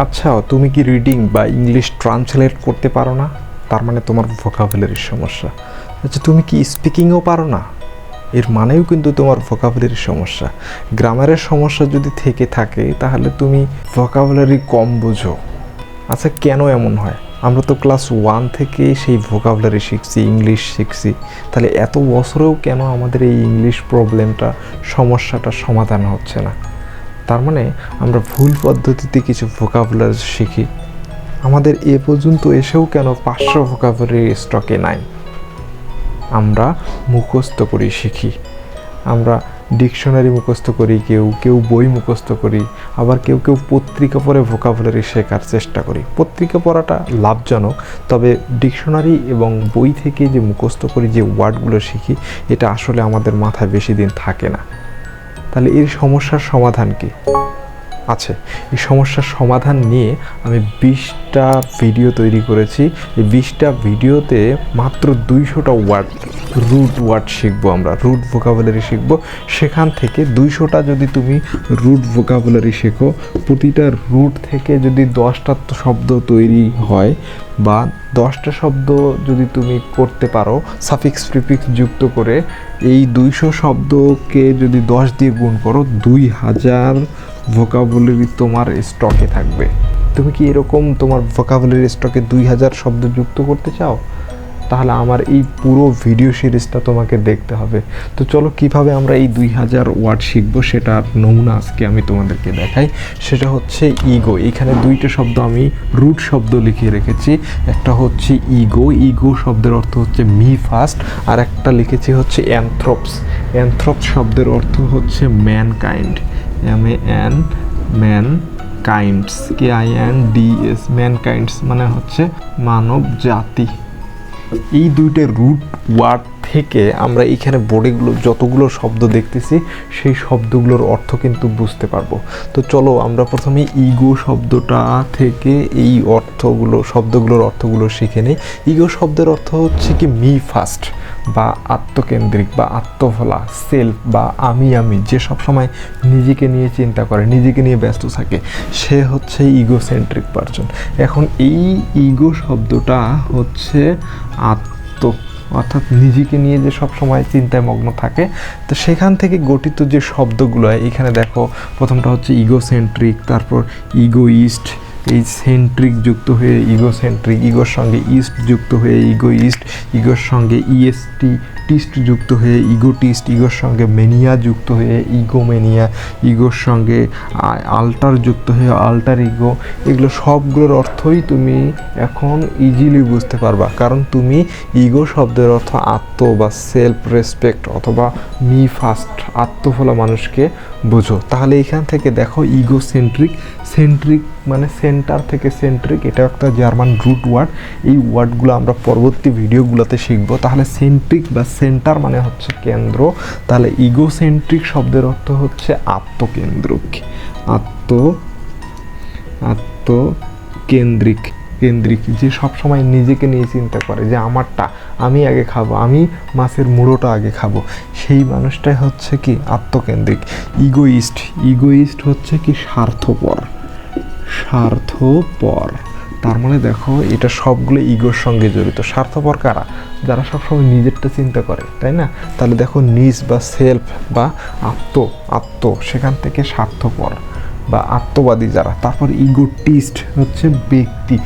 আচ্ছা, তুমি কি রিডিং বা ইংলিশ ট্রান্সলেট করতে পারো না? তার মানে তোমার ভোকাবুলারির সমস্যা। আচ্ছা, তুমি কি স্পিকিংও পারো না? এর মানেও কিন্তু তোমার ভোকাবুলারির সমস্যা। গ্রামারের সমস্যা যদি থেকে থাকে তাহলে তুমি ভোকাবুলারি কম বোঝো। আচ্ছা, কেন এমন হয়? আমরা তো ক্লাস 1 থেকে সেই ভোকাবুলারি শিখছি, ইংলিশ শিখছি। তাহলে এত বছরেও কেন আমাদের এই ইংলিশ সমস্যাটা সমাধান হচ্ছে না? তার মানে আমরা ভুল পদ্ধতিতে কিছু ভোকাবুলারি শিখি। আমাদের এ পর্যন্ত এসেও কেন 500 ভোকাবুলারি স্টকে নাই? আমরা মুখস্থ করি শিখি। আমরা ডিকশনারি মুখস্থ করি, কেউ কেউ বই মুখস্থ করি, আবার কেউ কেউ পত্রিকা পড়ে ভোকাবুলারি শেখার চেষ্টা করি। পত্রিকা পড়াটা লাভজনক, তবে ডিকশনারি এবং বই থেকে যে মুখস্থ করি, যে ওয়ার্ডগুলো শিখি, এটা আসলে আমাদের মাথায় বেশি দিন থাকে না। তাহলে এর সমস্যার সমাধান কি আছে? এই সমস্যার সমাধান নিয়ে আমি 20টা ভিডিও তৈরি করেছি। এই 20টা ভিডিওতে মাত্র 200টা রুট ওয়ার্ড শিখবো, আমরা রুট ভোকাবুলারি শিখবো। সেখান থেকে 200টা যদি তুমি রুট ভোকাবুলারি শেখো, প্রতিটা রুট থেকে যদি 10টা শব্দ তৈরি হয় বা 10টা শব্দ যদি তুমি করতে পারো সাফিক্স প্রিফিক্স যুক্ত করে, এই 200 শব্দকে যদি 10 দিয়ে গুণ করো, 2000 ভোকাবুলারি তোমার স্টকে থাকবে। তুমি কি এরকম তোমার ভোকাবুলারি স্টকে 2000 শব্দ যুক্ত করতে চাও? তাহলে আমার এই পুরো ভিডিও সিরিজটা তোমাকে দেখতে হবে। তো চলো, কিভাবে আমরা এই 2000 ওয়ার্ড শিখবো সেটার নমুনা আজকে আমি তোমাদেরকে দেখাই। সেটা হচ্ছে ইগো। এখানে 2টা শব্দ আমি রুট শব্দ লিখে রেখেছি। একটা হচ্ছে ইগো, ইগো শব্দের অর্থ হচ্ছে মি ফার্স্ট। আর একটা লিখেছি হচ্ছে অ্যানথ্রোপস। অ্যানথ্রোপস শব্দের অর্থ হচ্ছে mankind, MAN, man kinds, KINDS, ম্যানকাইন্ডস মানে হচ্ছে মানব জাতি। এই 2টা রুট ওয়ার্ড থেকে আমরা এখানে বোর্ডেগুলো যতগুলো শব্দ দেখতেছি সেই শব্দগুলোর অর্থ কিন্তু বুঝতে পারবো। তো চলো আমরা প্রথমে ইগো শব্দটা থেকে এই শব্দগুলোর অর্থগুলো শিখে নিই। ইগো শব্দের অর্থ হচ্ছে কি মি ফার্স্ট, বা আত্মকেন্দ্রিক বা আত্মভোলা, সেলফ বা আমি, যে সবসময় নিজেকে নিয়ে চিন্তা করে, নিজেকে নিয়ে ব্যস্ত থাকে, সে হচ্ছে ইগোসেন্ট্রিক পারসন। এখন এই ইগো শব্দটা হচ্ছে অর্থাৎ নিজেকে নিয়ে যে সব সময় চিন্তায় মগ্ন থাকে। তো সেখান থেকে গঠিত যে শব্দগুলো এখানে দেখো, প্রথমটা হচ্ছে ইগোসেন্ট্রিক, তারপর ইগোইস্ট, এই সেন্ট্রিক যুক্ত হয়ে ইগোসেন্ট্রিক, ইগোর সঙ্গে ইস্ট যুক্ত হয়ে ইগোইস্ট, ইগোর সঙ্গে টিস্ট যুক্ত হয়ে ইগোটিস্ট, ইগোর সঙ্গে মেনিয়া যুক্ত হয়ে ইগোমেনিয়া, ইগোর সঙ্গে আল্টার যুক্ত হয়ে আল্টার ইগো। এগুলো সবগুলোর অর্থই তুমি এখন ইজিলি বুঝতে পারবা, কারণ তুমি ইগো শব্দের অর্থ আত্ম বা সেলফ রেসপেক্ট অথবা মি ফার্স্ট, আত্মভোলা মানুষকে বোঝো। তাহলে এখান থেকে দেখো ইগোসেন্ট্রিক, সেন্ট্রিক মানে সেন্টার থেকে সেন্ট্রিক, এটা একটা জার্মান রুট ওয়ার্ড। এই ওয়ার্ডগুলো আমরা পরবর্তী ভিডিওগুলোতে শিখবো। তাহলে সেন্ট্রিক বা সেন্টার মানে হচ্ছে কেন্দ্র। তাহলে ইগোসেন্ট্রিক শব্দের অর্থ হচ্ছে আত্মকেন্দ্রিক, কেন্দ্রিক, যে সবসময় নিজেকে নিয়ে চিন্তা করে, যে আমারটা, আমি আগে খাবো, আমি মাছের মুড়োটা আগে খাবো, সেই মানুষটাই হচ্ছে কি আত্মকেন্দ্রিক। ইগোইস্ট হচ্ছে কি স্বার্থপর। তার মানে দেখো, এটা সবগুলো ইগোর সঙ্গে জড়িত। স্বার্থপর কারা? যারা সবসময় নিজেরটা চিন্তা করে, তাই না? তাহলে দেখো নিজ বা সেলফ বা আত্ম সেখান থেকে স্বার্থপর বা আত্মবাদী যারা। তারপর ইগোটিস্ট হচ্ছে ব্যক্তি,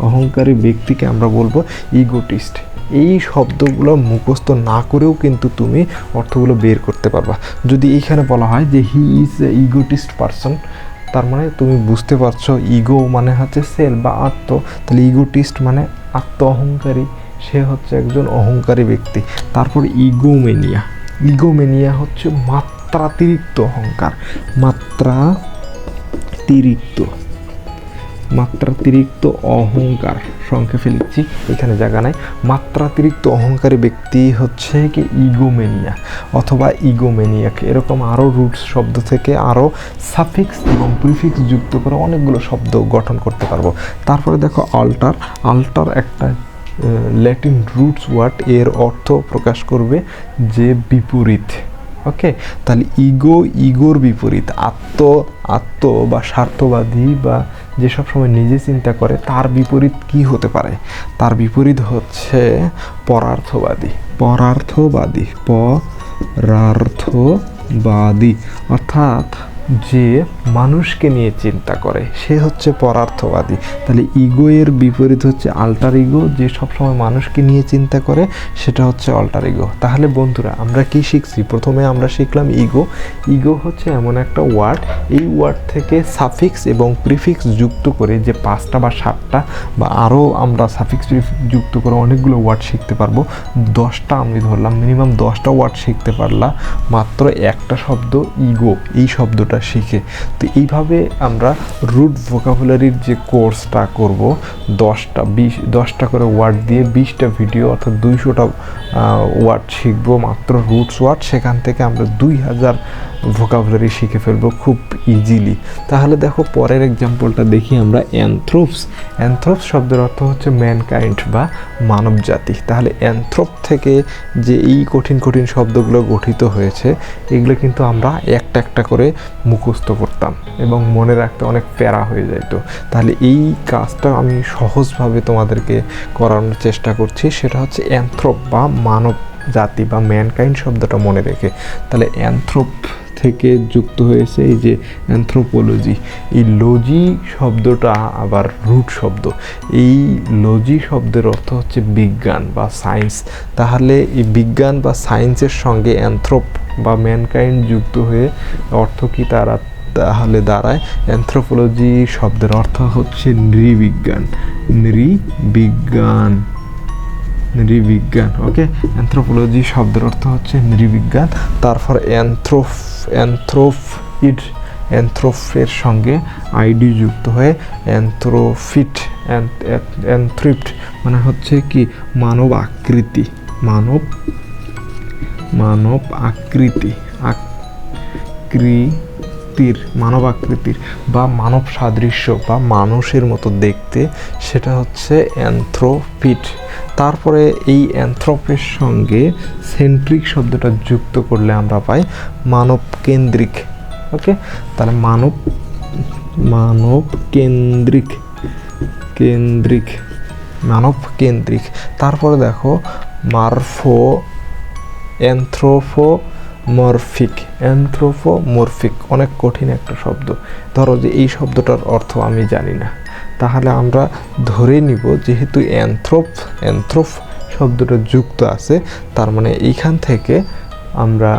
অহংকারী ব্যক্তিকে আমরা বলবো ইগোটিস্ট। এই শব্দগুলো মুখস্থ না করেও কিন্তু তুমি অর্থগুলো বের করতে পারবা। যদি এইখানে বলা হয় যে হি ইজ এ ইগোটিস্ট পারসন, তার মানে তুমি বুঝতে পারছো ইগো মানে হচ্ছে সেলফ বা আত্ম, তাহলে ইগোটিস্ট মানে অহংকারী, সে হচ্ছে একজন অহংকারী ব্যক্তি। তারপর ইগোমেনিয়া হচ্ছে মাত্রাতিরিক্ত অহংকার, মাত্রাতিরিক্ত অহংকার, সংক্ষেপে লিখছি, এখানে জায়গা নাই। মাত্রাতিরিক্ত অহংকারী ব্যক্তি হচ্ছে কি ইগোমেনিয়া অথবা ইগোমেনিয়াক। এরকম আরও রুটস শব্দ থেকে আরও সাফিক্স এবং প্রিফিক্স যুক্ত করে অনেকগুলো শব্দ গঠন করতে পারবো। তারপরে দেখো আল্টার একটা ল্যাটিন রুটস ওয়ার্ড এর অর্থ প্রকাশ করবে যে বিপরীত। ওকে, তাহলে ইগোর বিপরীত আত্ম বা স্বার্থবাদী বা যে সব সময় নিজে চিন্তা করে, তার বিপরীত কি হতে পারে? তার বিপরীত হচ্ছে পরার্থবাদী অর্থাৎ যে মানুষকে নিয়ে চিন্তা করে সে হচ্ছে পরার্থবাদী। তাহলে ইগো এর বিপরীত হচ্ছে আল্টার ইগো, যে সবসময় মানুষকে নিয়ে চিন্তা করে সেটা হচ্ছে আল্টার ইগো। তাহলে বন্ধুরা আমরা কি শিখছি? প্রথমে আমরা শিখলাম ইগো হচ্ছে এমন একটা ওয়ার্ড, এই ওয়ার্ড থেকে সাফিক্স এবং প্রিফিক্স যুক্ত করে যে 5টা বা 7টা বা আরও আমরা সাফিক্স প্রিফিক্স যুক্ত করে অনেকগুলো ওয়ার্ড শিখতে পারবো। 10টা আমি ধরলাম, মিনিমাম 10টা ওয়ার্ড শিখতে পারলা মাত্র একটা শব্দ ইগো, এই শব্দটা শিখে। তো এইভাবে আমরা রুট ভোকাবুলারির যে কোর্সটা করব, 10টা করে ওয়ার্ড দিয়ে 20টা ভিডিও অর্থাৎ 200টা ওয়ার্ড শিখবো, মাত্র রুটস ওয়ার্ড। সেখান থেকে আমরা 2000 ভোকাবুলারি শিখে ফেলবো খুব ইজিলি। তাহলে দেখো পরের এক্সাম্পলটা দেখি আমরা। অ্যানথ্রোপস শব্দের অর্থ হচ্ছে ম্যানকাইন্ড বা মানব জাতি। তাহলে অ্যানথ্রোপ থেকে যে এই কঠিন শব্দগুলো গঠিত হয়েছে, এগুলো কিন্তু আমরা একটা একটা করে মুখস্থ করতাম এবং মনে রাখতে অনেক প্যারা হয়ে যেত। তাহলে এই কাজটা আমি সহজভাবে তোমাদেরকে করানোর চেষ্টা করছি, সেটা হচ্ছে অ্যানথ্রোপ বা মানব জাতি বা ম্যানকাইন্ড শব্দটা মনে রেখে। তাহলে অ্যানথ্রোপ থেকে যুক্ত হয়েছে এই যে অ্যানথ্রোপোলজি। এই লজি শব্দটা আবার রুট শব্দ। এই লজি শব্দের অর্থ হচ্ছে বিজ্ঞান বা সায়েন্স। তাহলে এই বিজ্ঞান বা সায়েন্সের সঙ্গে অ্যানথ্রোপ বা ম্যানকাইন্ড যুক্ত হয়ে অর্থ কি তাহলে দাঁড়ায়? অ্যানথ্রোপোলজি শব্দের অর্থ হচ্ছে নৃবিজ্ঞান। ওকে, অ্যানথ্রোপোলজি শব্দের অর্থ হচ্ছে নৃবিজ্ঞান। তারপর অ্যানথ্রোফের সঙ্গে আইডি যুক্ত হয়ে অ্যানথ্রিপ্ট মানে হচ্ছে কি মানব আকৃতির বা মানব সাদৃশ্য বা মানুষের মতো দেখতে, সেটা হচ্ছে অ্যানথ্রোফিট। তারপরে এই অ্যানথ্রোপের সঙ্গে সেন্ট্রিক শব্দটা যুক্ত করলে আমরা পাই মানব কেন্দ্রিক। ওকে, তাহলে মানব কেন্দ্রিক। তারপরে দেখো অ্যানথ্রোপোমরফিক অনেক কঠিন একটা শব্দ। ধরো যে এই শব্দটার অর্থ আমি জানি না, তাহলে আমরা ধরে নিব যেহেতু অ্যানথ্রোপ শব্দটা যুক্ত আছে, তার মানে এইখান থেকে আমরা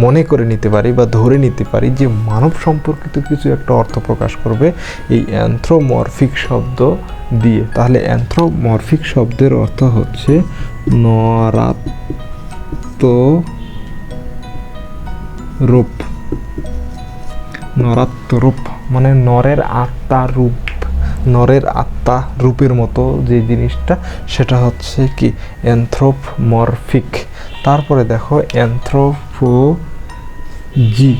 মনে করে নিতে পারি বা ধরে নিতে পারি যে মানব সম্পর্কিত কিছু একটা অর্থ প্রকাশ করবে এই অ্যানথ্রোমরফিক শব্দ দিয়ে। তাহলে অ্যানথ্রোমরফিক শব্দের অর্থ হচ্ছে নরাত্মরূপ মানে নরের আত্মা রূপের মতো যে জিনিসটা, সেটা হচ্ছে কি অ্যানথ্রোমরফিক। তারপরে দেখো অ্যানথ্রোপোজি।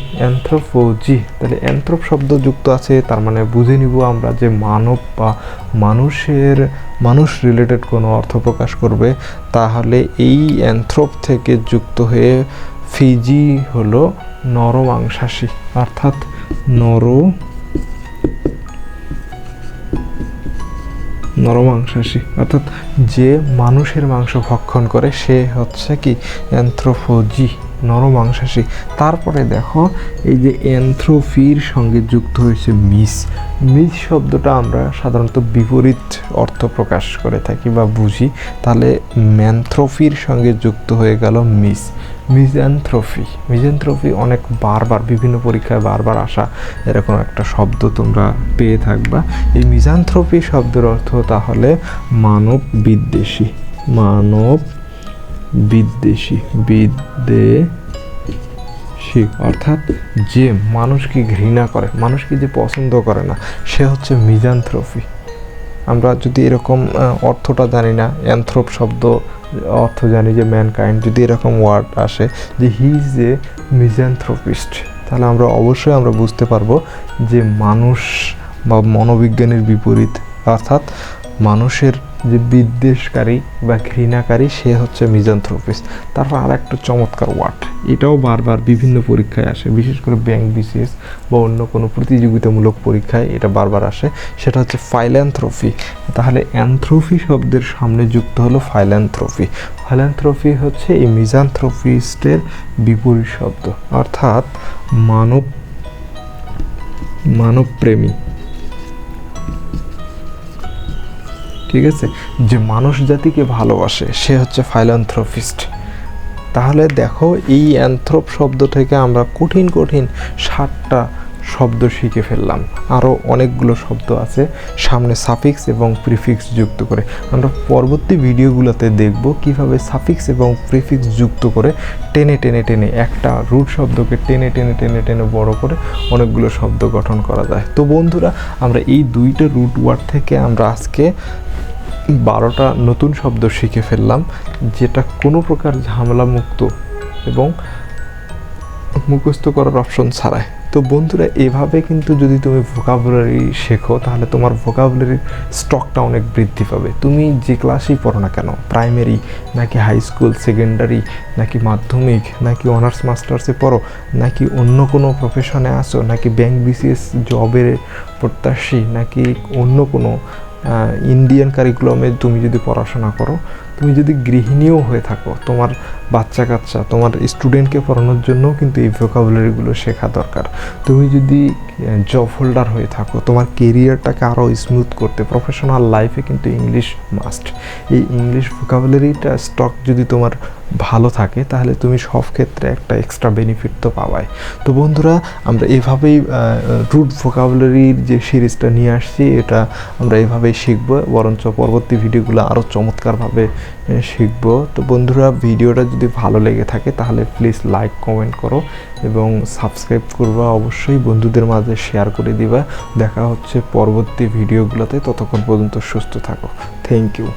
তাহলে অ্যানথ্রোপ শব্দ যুক্ত আছে, তার মানে বুঝে নিব আমরা যে মানব বা মানুষ রিলেটেড কোনো অর্থ প্রকাশ করবে। তাহলে এই অ্যানথ্রোপ থেকে যুক্ত হয়ে ফিজি হলো নরমাংসাশী, অর্থাৎ যে মানুষের মাংস ভক্ষণ করে সে হচ্ছে কি অ্যানথ্রোপোজি, নরমাংসাশী। তারপরে দেখো এই যে অ্যানথ্রোফির সঙ্গে যুক্ত হয়েছে মিস শব্দটা আমরা সাধারণত বিপরীত অর্থ প্রকাশ করে থাকি বা বুঝি। তাহলে ম্যানথ্রোফির সঙ্গে যুক্ত হয়ে গেল মিজেন্থ্রোফি অনেক বারবার বিভিন্ন পরীক্ষায় বারবার আসা এরকম একটা শব্দ তোমরা পেয়ে থাকবা। এই মিজানথ্রোপি শব্দের অর্থ তাহলে মানব বিদ্বেষী অর্থাৎ যে মানুষকে ঘৃণা করে, মানুষকে যে পছন্দ করে না, সে হচ্ছে মিজানথ্রোপি। আমরা যদি এরকম অর্থটা জানি না, অ্যানথ্রোপ শব্দ অর্থ জানি যে ম্যানকাইন্ড, যদি এরকম ওয়ার্ড আসে যে হি ইজ এ মিজানথ্রোপিস্ট, তাহলে অবশ্যই আমরা বুঝতে পারবো যে মানুষ বা মনোবিজ্ঞানের বিপরীত, অর্থাৎ মানুষের যে বিদ্বেষকারী বা ঘৃণাকারী সে হচ্ছে মিজানথ্রোপিস্ট। তারপর আর একটা চমৎকার ওয়ার্ড, এটাও বারবার বিভিন্ন পরীক্ষায় আসে, বিশেষ করে ব্যাংক বিসিএস বা অন্য কোনো প্রতিযোগিতামূলক পরীক্ষায় এটা বারবার আসে, সেটা হচ্ছে ফাইল্যান্থ্রপি। তাহলে অ্যানথ্রপি শব্দের সামনে যুক্ত হলো ফাইল্যান্থ্রপি। ফাইল্যান্থ্রপি হচ্ছে এই মিজানথ্রোপিস্টের বিপরীত শব্দ, অর্থাৎ মানবপ্রেমী। ঠিক আছে, যে মানুষ জাতিকে ভালোবাসে সে হচ্ছে ফাইল্যান্থ্রপিস্ট। তাহলে দেখো এই অ্যানথ্রোপ শব্দ থেকে আমরা কঠিন 60টা শব্দ শিখে ফেললাম। আরও অনেকগুলো শব্দ আছে সামনে সাফিক্স এবং প্রিফিক্স যুক্ত করে। আমরা পরবর্তী ভিডিওগুলোতে দেখব কিভাবে সাফিক্স এবং প্রিফিক্স যুক্ত করে টেনে একটা রুট শব্দকে টেনে বড় করে অনেকগুলো শব্দ গঠন করা যায়। তো বন্ধুরা, আমরা এই 2টা রুট ওয়ার্ড থেকে আমরা আজকে 12টা নতুন শব্দ শিখে ফেললাম, যেটা কোনো প্রকার ঝামেলা মুক্ত এবং মুখস্থ করার অপশন ছাড়াই। তো বন্ধুরা, এভাবে কিন্তু যদি তুমি ভোকাবুলারি শেখো তাহলে তোমার ভোকাবুলারির স্টকটা অনেক বৃদ্ধি পাবে। তুমি যে ক্লাসেই পড়ো না কেন, প্রাইমারি নাকি হাই স্কুল, সেকেন্ডারি নাকি মাধ্যমিক, নাকি অনার্স মাস্টার্সে পড়ো, নাকি অন্য কোনো প্রফেশনে আসো, নাকি ব্যাংক বিসিএস জবের প্রত্যাশী, নাকি অন্য কোনো ইন্ডিয়ান কারিকুলামে তুমি যদি পড়াশোনা করো, তুমি যদি গৃহিণীও হয়ে থাকো, তোমার বাচ্চা কাচ্চা, তোমার স্টুডেন্টকে পড়ানোর জন্যও কিন্তু এই ভোকাবুলারিগুলো শেখা দরকার। তুমি যদি জব হোল্ডার হয়ে থাকো, তোমার কেরিয়ারটাকে আরও স্মুথ করতে প্রফেশনাল লাইফে কিন্তু ইংলিশ মাস্ট। এই ইংলিশ ভোকাবুলারিটা স্টক যদি তোমার ভালো থাকে তাহলে তুমি সব ক্ষেত্রে একটা এক্সট্রা বেনিফিট তো পাবাই। তো বন্ধুরা, আমরা এভাবেই রুট ভোকাবুলারির যে সিরিজটা নিয়ে আসছি এটা আমরা এভাবেই শিখবো, বরঞ্চ পরবর্তী ভিডিওগুলো আরও চমৎকারভাবে শিখবো। তো বন্ধুরা, ভিডিওটা যদি ভালো লেগে থাকে তাহলে প্লিজ লাইক কমেন্ট করো এবং সাবস্ক্রাইব করবা, অবশ্যই বন্ধুদের মাঝে শেয়ার করে দিবা। দেখা হচ্ছে পরবর্তী ভিডিওগুলোতে, ততক্ষণ পর্যন্ত সুস্থ থাকো। Thank you.